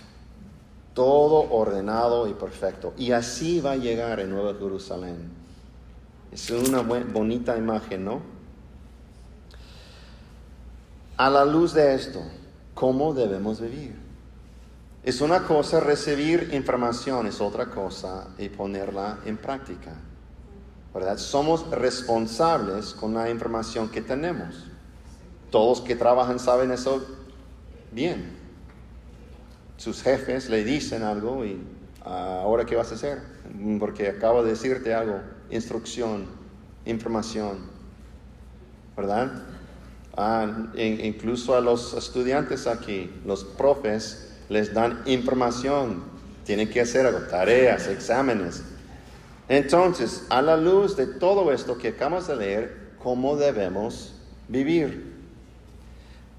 todo ordenado y perfecto, y así va a llegar en Nueva Jerusalén. Es una bonita imagen, ¿no? A la luz de esto, ¿cómo debemos vivir? Es una cosa recibir información, es otra cosa y ponerla en práctica, ¿verdad? Somos responsables con la información que tenemos. Todos que trabajan saben eso bien. Sus jefes le dicen algo y ¿ahora qué vas a hacer? Porque acabo de decirte algo, instrucción, información, ¿verdad? Incluso a los estudiantes aquí, los profes les dan información, tienen que hacer algo, tareas, exámenes. Entonces, a la luz de todo esto que acabamos de leer, ¿cómo debemos vivir?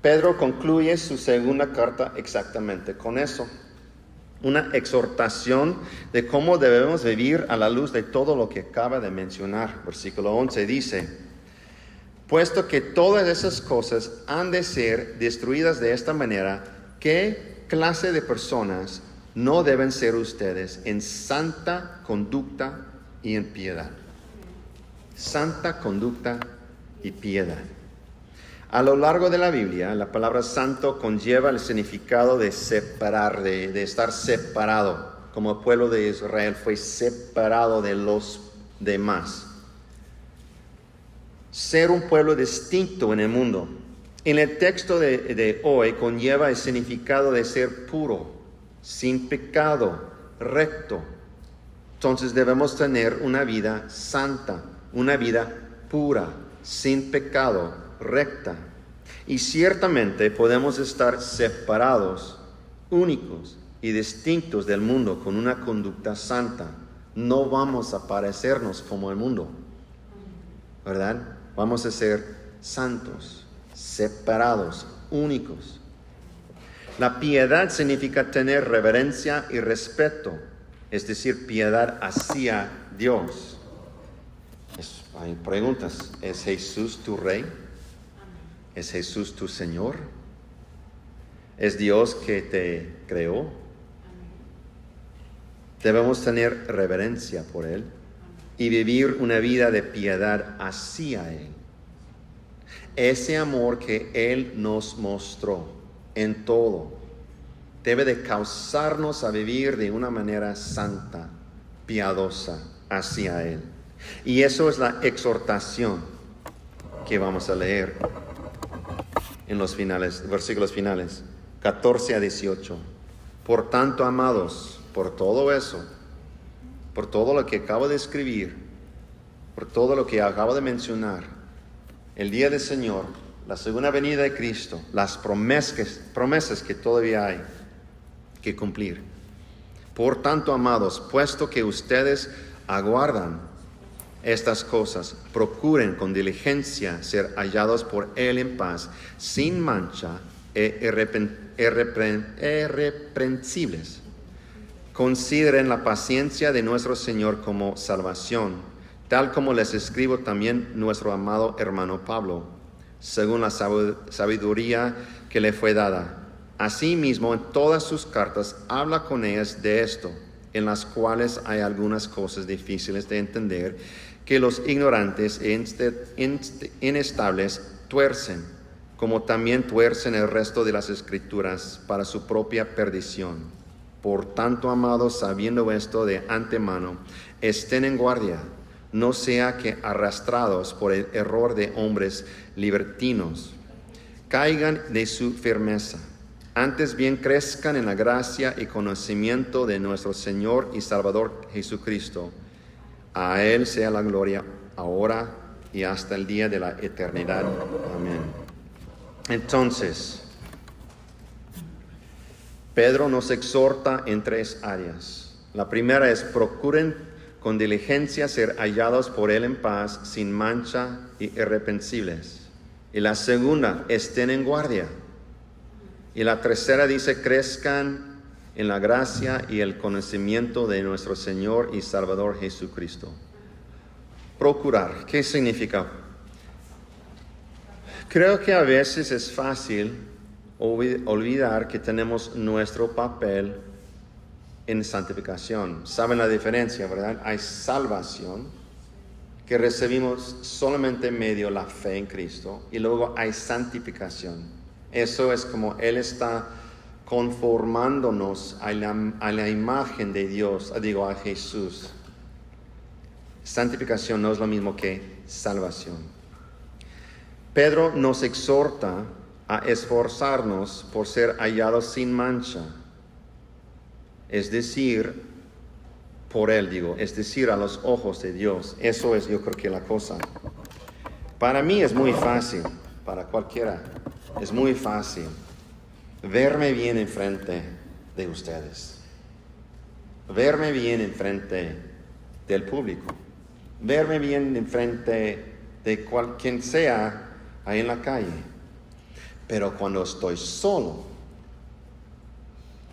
Pedro concluye su segunda carta exactamente con eso. Una exhortación de cómo debemos vivir a la luz de todo lo que acaba de mencionar. Versículo 11 dice: puesto que todas esas cosas han de ser destruidas de esta manera, ¿qué clase de personas no deben ser ustedes en santa conducta y en piedad? Santa conducta y piedad. A lo largo de la Biblia, la palabra santo conlleva el significado de separar, de estar separado, como el pueblo de Israel fue separado de los demás. Ser un pueblo distinto en el mundo. En el texto de hoy conlleva el significado de ser puro, sin pecado, recto. Entonces debemos tener una vida santa, una vida pura, sin pecado, recta. Y ciertamente podemos estar separados, únicos y distintos del mundo con una conducta santa. No vamos a parecernos como el mundo, ¿verdad? Vamos a ser santos, separados, únicos. La piedad significa tener reverencia y respeto, es decir, piedad hacia Dios. Hay preguntas. ¿Es Jesús tu Rey? ¿Es Jesús tu Señor? ¿Es Dios que te creó? Debemos tener reverencia por Él y vivir una vida de piedad hacia Él. Ese amor que Él nos mostró en todo debe de causarnos a vivir de una manera santa, piadosa hacia Él. Y eso es la exhortación que vamos a leer en los versículos finales, 14 a 18. Por tanto, amados, por todo eso, por todo lo que acabo de escribir, por todo lo que acabo de mencionar, el día del Señor, la segunda venida de Cristo, las promesas que todavía hay que cumplir. Por tanto, amados, puesto que ustedes aguardan estas cosas, procuren con diligencia ser hallados por Él en paz, sin mancha e irreprensibles. Consideren la paciencia de nuestro Señor como salvación, tal como les escribo también nuestro amado hermano Pablo, según la sabiduría que le fue dada. Asimismo, en todas sus cartas habla con ellas de esto, en las cuales hay algunas cosas difíciles de entender, que los ignorantes e inestables tuercen, como también tuercen el resto de las Escrituras para su propia perdición. Por tanto, amados, sabiendo esto de antemano, estén en guardia, no sea que arrastrados por el error de hombres libertinos, caigan de su firmeza. Antes bien crezcan en la gracia y conocimiento de nuestro Señor y Salvador Jesucristo. A Él sea la gloria ahora y hasta el día de la eternidad. Amén. Entonces, Pedro nos exhorta en 3 áreas. La primera es: procuren con diligencia ser hallados por Él en paz, sin mancha y irreprensibles. Y la segunda, estén en guardia. Y la tercera dice: crezcan en la gracia y el conocimiento de nuestro Señor y Salvador Jesucristo. Procurar, ¿qué significa? Creo que a veces es fácil olvidar que tenemos nuestro papel en santificación. ¿Saben la diferencia, verdad? Hay salvación que recibimos solamente medio la fe en Cristo, y luego hay santificación. Eso es como Él está conformándonos a la imagen de Dios, a Jesús. Santificación no es lo mismo que salvación. Pedro nos exhorta a esforzarnos por ser hallados sin mancha. Es decir, por Él es decir, a los ojos de Dios. Eso es, yo creo que la cosa. Para mí es muy fácil, para cualquiera, es muy fácil verme bien enfrente de ustedes, verme bien enfrente del público, verme bien enfrente de quien sea ahí en la calle. Pero cuando estoy solo,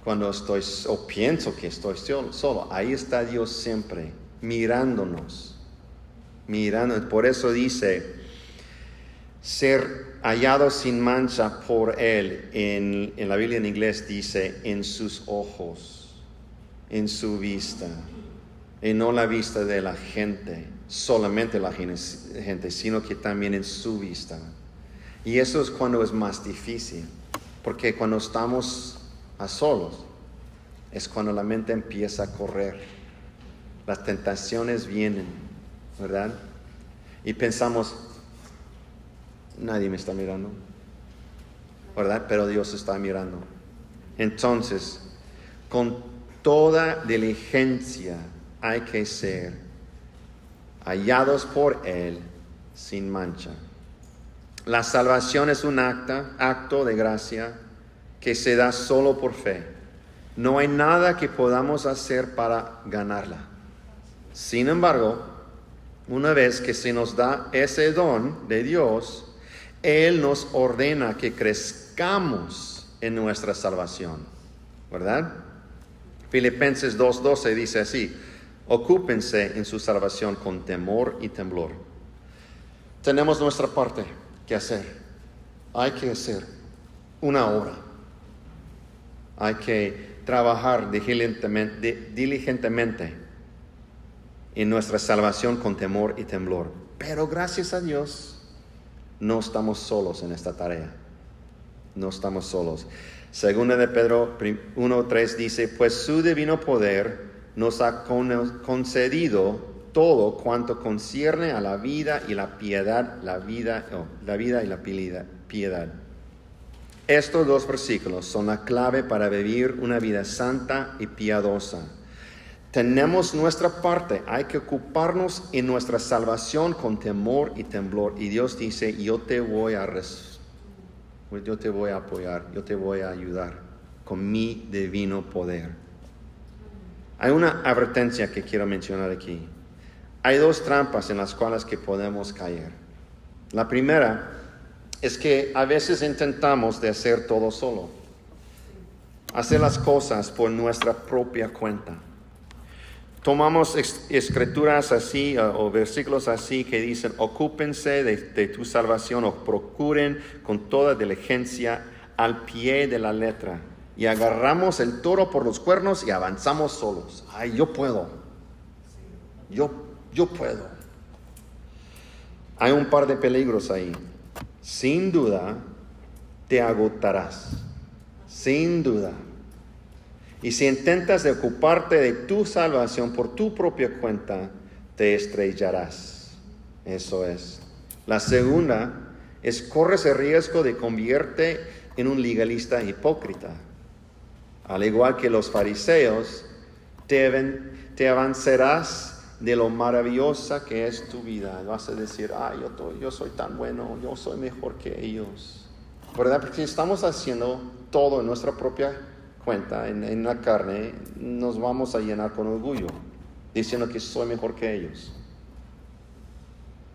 o pienso que estoy solo, ahí está Dios siempre mirándonos. Por eso dice, ser hallados sin mancha por Él. En la Biblia en inglés dice, en sus ojos, en su vista, y no la vista de la gente, solamente la gente, sino que también en su vista. Y eso es cuando es más difícil, porque cuando estamos a solos es cuando la mente empieza a correr, las tentaciones vienen, ¿verdad? Y pensamos, nadie me está mirando, ¿verdad? Pero Dios está mirando. Entonces, con toda diligencia hay que ser hallados por Él sin mancha. La salvación es un acto de gracia que se da solo por fe. No hay nada que podamos hacer para ganarla. Sin embargo, una vez que se nos da ese don de Dios, Él nos ordena que crezcamos en nuestra salvación, ¿verdad? Filipenses 2:12 dice así: ocúpense en su salvación con temor y temblor. Tenemos nuestra parte que hacer. Hay que hacer una obra. Hay que trabajar diligentemente en nuestra salvación con temor y temblor. Pero gracias a Dios, no estamos solos en esta tarea. No estamos solos. Segunda de Pedro 1:3 dice: pues su divino poder nos ha concedido todo cuanto concierne a la vida y la piedad, la vida y la piedad. Estos 2 versículos son la clave para vivir una vida santa y piadosa. Tenemos nuestra parte, hay que ocuparnos en nuestra salvación con temor y temblor. Y Dios dice: yo te voy a apoyar, yo te voy a ayudar con mi divino poder. Hay una advertencia que quiero mencionar aquí. Hay 2 trampas en las cuales que podemos caer. La primera es que a veces intentamos de hacer todo solo, hacer las cosas por nuestra propia cuenta. Tomamos escrituras así o versículos así que dicen: ocúpense de tu salvación, o procuren con toda diligencia, al pie de la letra. y agarramos el toro por los cuernos y avanzamos solos. Ay, yo puedo. Yo puedo. Hay un par de peligros ahí. Sin duda, te agotarás. Sin duda. Y si intentas de ocuparte de tu salvación por tu propia cuenta, te estrellarás. Eso es. La segunda es corres el riesgo de convertirte en un legalista hipócrita. Al igual que los fariseos, te avanzarás de lo maravillosa que es tu vida. Vas a decir, yo soy tan bueno, yo soy mejor que ellos. ¿Verdad? Porque si estamos haciendo todo en nuestra propia cuenta, en la carne, nos vamos a llenar con orgullo, diciendo que soy mejor que ellos.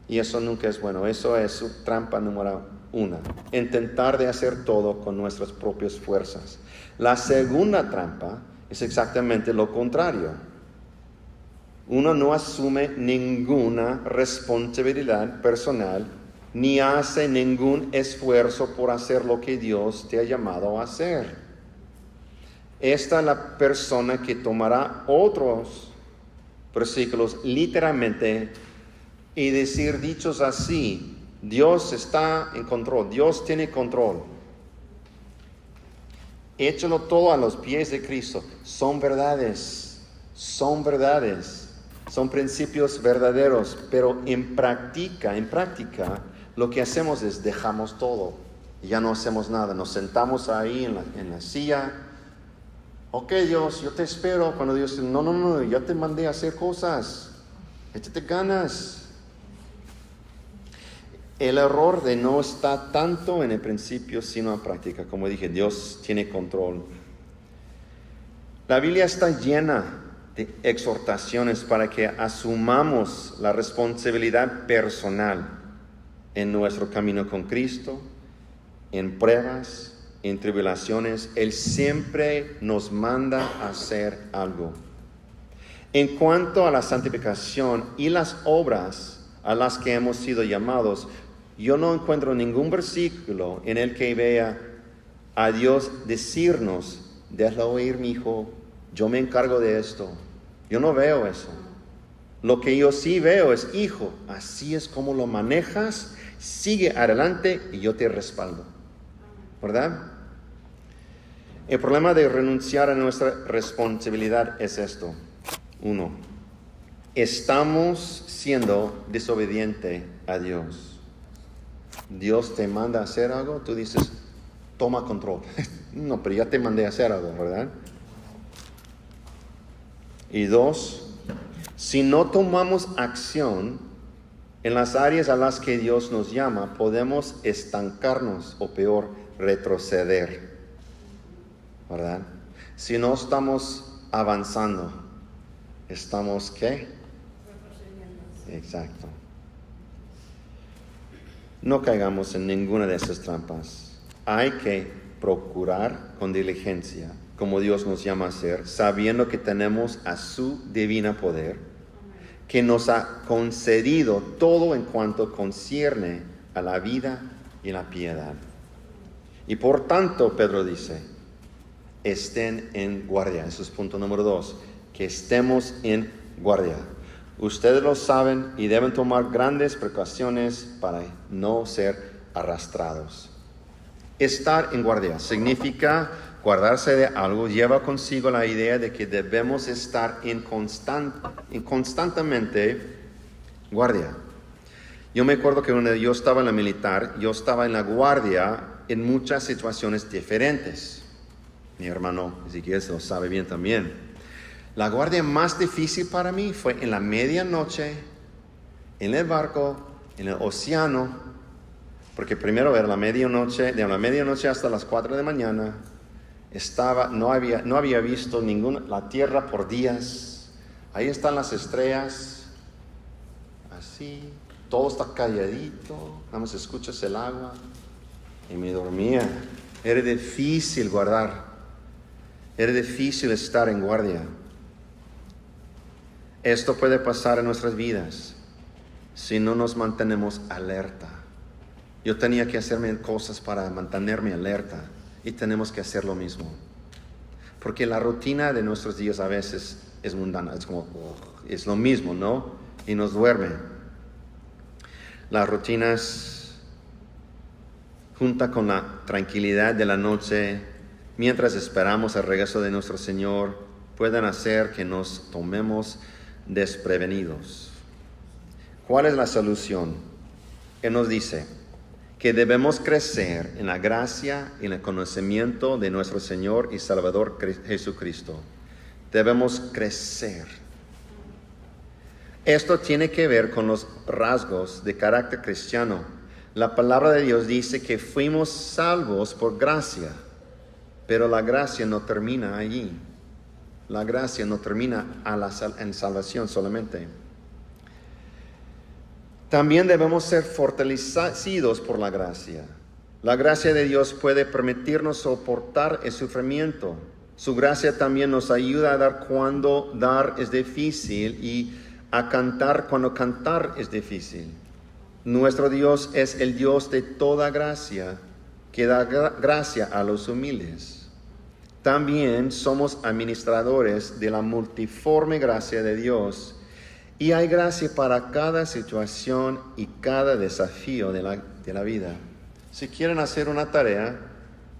Y eso nunca es bueno. Eso es su trampa número 1. Intentar de hacer todo con nuestras propias fuerzas. La segunda trampa es exactamente lo contrario. Uno no asume ninguna responsabilidad personal ni hace ningún esfuerzo por hacer lo que Dios te ha llamado a hacer. Esta es la persona que tomará otros versículos literalmente y decir dichos así: Dios está en control, Dios tiene control. Échalo todo a los pies de Cristo. Son verdades, son principios verdaderos, pero en práctica, lo que hacemos es dejamos todo, ya no hacemos nada, nos sentamos ahí en la silla. Ok, Dios, yo te espero. Cuando Dios dice, no, ya te mandé a hacer cosas, échate ganas. El error de no estar tanto en el principio sino en práctica. Como dije, Dios tiene control. La Biblia está llena de exhortaciones para que asumamos la responsabilidad personal en nuestro camino con Cristo, en pruebas, en tribulaciones. Él siempre nos manda a hacer algo. En cuanto a la santificación y las obras a las que hemos sido llamados, yo no encuentro ningún versículo en el que vea a Dios decirnos, déjalo ir, mi hijo, yo me encargo de esto. Yo no veo eso. Lo que yo sí veo es, hijo, así es como lo manejas, sigue adelante y yo te respaldo. ¿Verdad? El problema de renunciar a nuestra responsabilidad es esto. 1. Estamos siendo desobedientes a Dios. Dios te manda a hacer algo, tú dices, toma control. No, pero ya te mandé a hacer algo, ¿verdad? Y 2, si no tomamos acción en las áreas a las que Dios nos llama, podemos estancarnos o peor, retroceder, ¿verdad? Si no estamos avanzando, ¿estamos qué? Exacto. No caigamos en ninguna de esas trampas. Hay que procurar con diligencia, como Dios nos llama a hacer, sabiendo que tenemos a su divino poder, que nos ha concedido todo en cuanto concierne a la vida y la piedad. Y por tanto, Pedro dice, estén en guardia. Eso es punto número 2, que estemos en guardia. Ustedes lo saben y deben tomar grandes precauciones para no ser arrastrados. Estar en guardia significa guardarse de algo, lleva consigo la idea de que debemos estar en constantemente guardia. Yo me acuerdo que cuando yo estaba en la militar, yo estaba en la guardia en muchas situaciones diferentes. Mi hermano Ezequiel lo sabe bien también. La guardia más difícil para mí fue en la medianoche, en el barco, en el océano, porque primero era la medianoche, de la medianoche hasta las 4 de la mañana, no había visto la tierra por días. Ahí están las estrellas, así, todo está calladito, nada más escuchas el agua, y me dormía. Era difícil guardar, era difícil estar en guardia. Esto puede pasar en nuestras vidas si no nos mantenemos alerta. Yo tenía que hacerme cosas para mantenerme alerta y tenemos que hacer lo mismo. Porque la rutina de nuestros días a veces es mundana, es como, es lo mismo, ¿no? Y nos duerme. Las rutinas, junta con la tranquilidad de la noche, mientras esperamos el regreso de nuestro Señor, pueden hacer que nos tomemos desprevenidos. ¿Cuál es la solución? Él nos dice que debemos crecer en la gracia y en el conocimiento de nuestro Señor y Salvador Jesucristo. Debemos crecer. Esto tiene que ver con los rasgos de carácter cristiano. La palabra de Dios dice que fuimos salvos por gracia, pero la gracia no termina allí. La gracia no termina en salvación solamente. También debemos ser fortalecidos por la gracia. La gracia de Dios puede permitirnos soportar el sufrimiento. Su gracia también nos ayuda a dar cuando dar es difícil y a cantar cuando cantar es difícil. Nuestro Dios es el Dios de toda gracia, que da gracia a los humildes. También somos administradores de la multiforme gracia de Dios. Y hay gracia para cada situación y cada desafío de la vida. Si quieren hacer una tarea,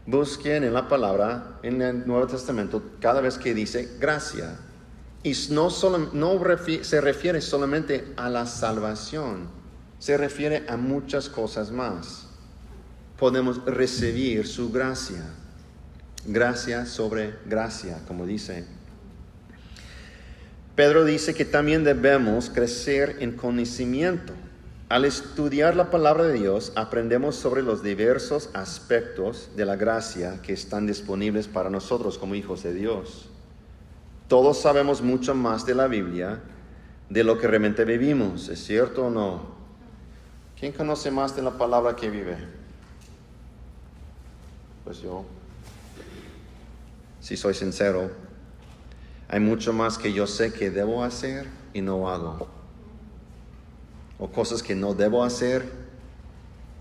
busquen en la palabra, en el Nuevo Testamento, cada vez que dice gracia. Y no se refiere solamente a la salvación, se refiere a muchas cosas más. Podemos recibir su gracia. Gracia sobre gracia, como dice. Pedro dice que también debemos crecer en conocimiento. Al estudiar la palabra de Dios, aprendemos sobre los diversos aspectos de la gracia que están disponibles para nosotros como hijos de Dios. Todos sabemos mucho más de la Biblia de lo que realmente vivimos, ¿es cierto o no? ¿Quién conoce más de la palabra que vive? Pues yo. Si soy sincero, hay mucho más que yo sé que debo hacer y no hago. O cosas que no debo hacer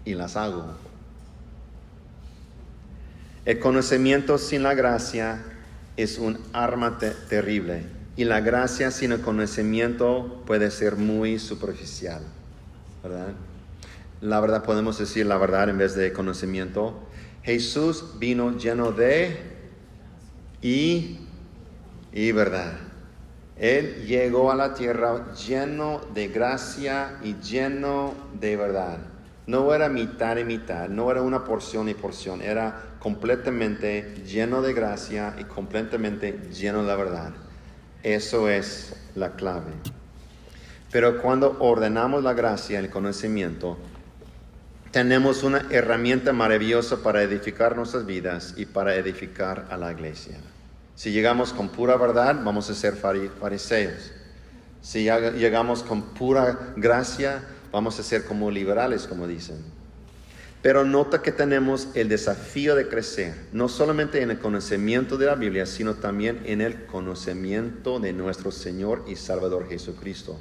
y las hago. El conocimiento sin la gracia es un arma terrible. Y la gracia sin el conocimiento puede ser muy superficial, ¿verdad? La verdad, podemos decir la verdad en vez de conocimiento. Jesús vino lleno de y verdad. Él llegó a la tierra lleno de gracia y lleno de verdad. No era mitad y mitad, no era una porción y porción, era completamente lleno de gracia y completamente lleno de la verdad. Eso es la clave. Pero cuando ordenamos la gracia y el conocimiento, tenemos una herramienta maravillosa para edificar nuestras vidas y para edificar a la iglesia. Si llegamos con pura verdad, vamos a ser fariseos. Si llegamos con pura gracia, vamos a ser como liberales, como dicen. Pero nota que tenemos el desafío de crecer, no solamente en el conocimiento de la Biblia, sino también en el conocimiento de nuestro Señor y Salvador Jesucristo.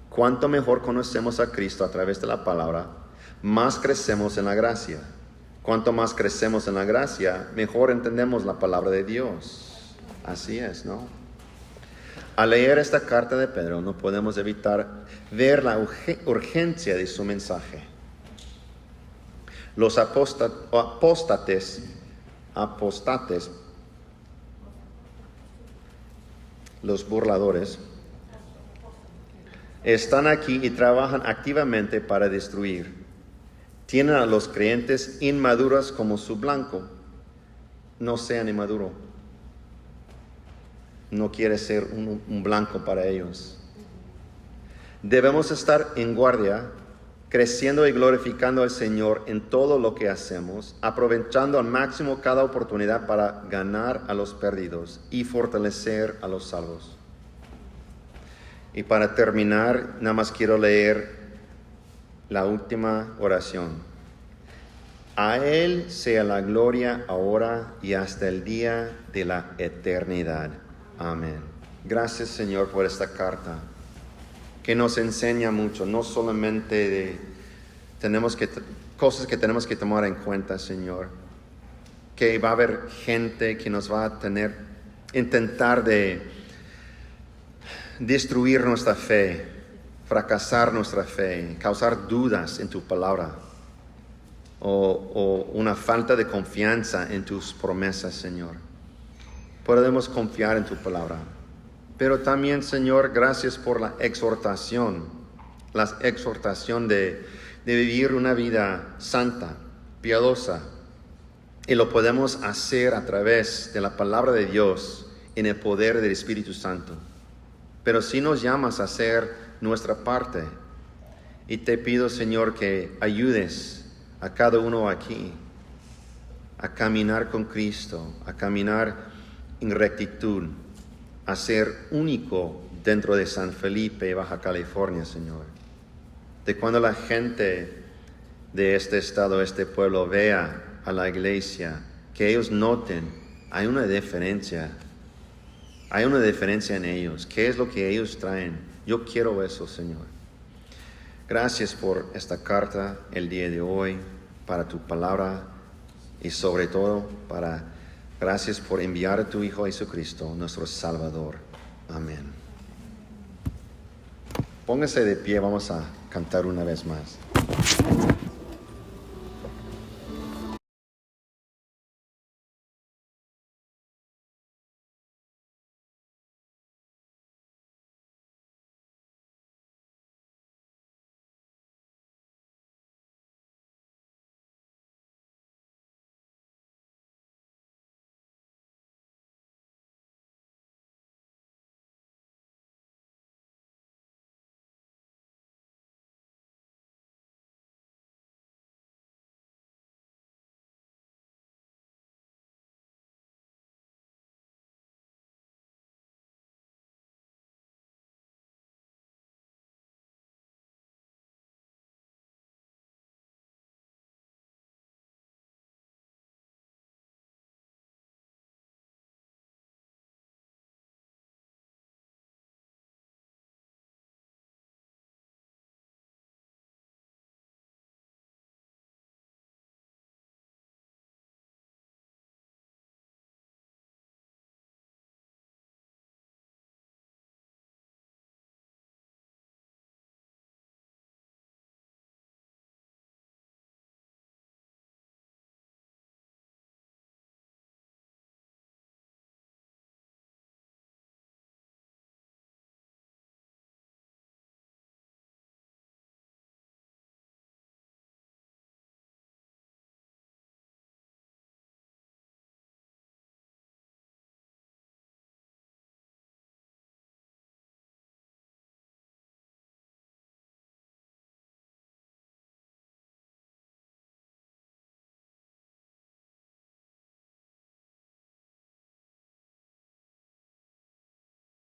Cuanto mejor conocemos a Cristo a través de la palabra, más crecemos en la gracia. Cuanto más crecemos en la gracia, mejor entendemos la palabra de Dios. Así es, ¿no? Al leer esta carta de Pedro, no podemos evitar ver la urgencia de su mensaje. Los apóstates, los burladores, están aquí y trabajan activamente para destruir. Tienen a los creyentes inmaduros como su blanco. No sean inmaduros. No quiere ser un blanco para ellos. Debemos estar en guardia, creciendo y glorificando al Señor en todo lo que hacemos, aprovechando al máximo cada oportunidad para ganar a los perdidos y fortalecer a los salvos. Y para terminar, nada más quiero leer la última oración. A Él sea la gloria ahora y hasta el día de la eternidad. Amén. Gracias, Señor, por esta carta que nos enseña mucho, no solamente de cosas que tenemos que tomar en cuenta, Señor, que va a haber gente que nos va a intentar de destruir nuestra fe, fracasar nuestra fe, causar dudas en tu palabra o una falta de confianza en tus promesas, Señor. Podemos confiar en tu palabra. Pero también, Señor, gracias por la exhortación de vivir una vida santa, piadosa. Y lo podemos hacer a través de la palabra de Dios en el poder del Espíritu Santo. Pero si nos llamas a hacer nuestra parte, y te pido, Señor, que ayudes a cada uno aquí a caminar con Cristo, a caminar en rectitud, a ser único dentro de San Felipe, Baja California, Señor. De cuando la gente de este estado, este pueblo, vea a la iglesia, que ellos noten, hay una diferencia en ellos. ¿Qué es lo que ellos traen? Yo quiero eso, Señor. Gracias por esta carta el día de hoy, para tu palabra y sobre todo gracias por enviar a tu Hijo Jesucristo, nuestro Salvador. Amén. Póngase de pie, vamos a cantar una vez más.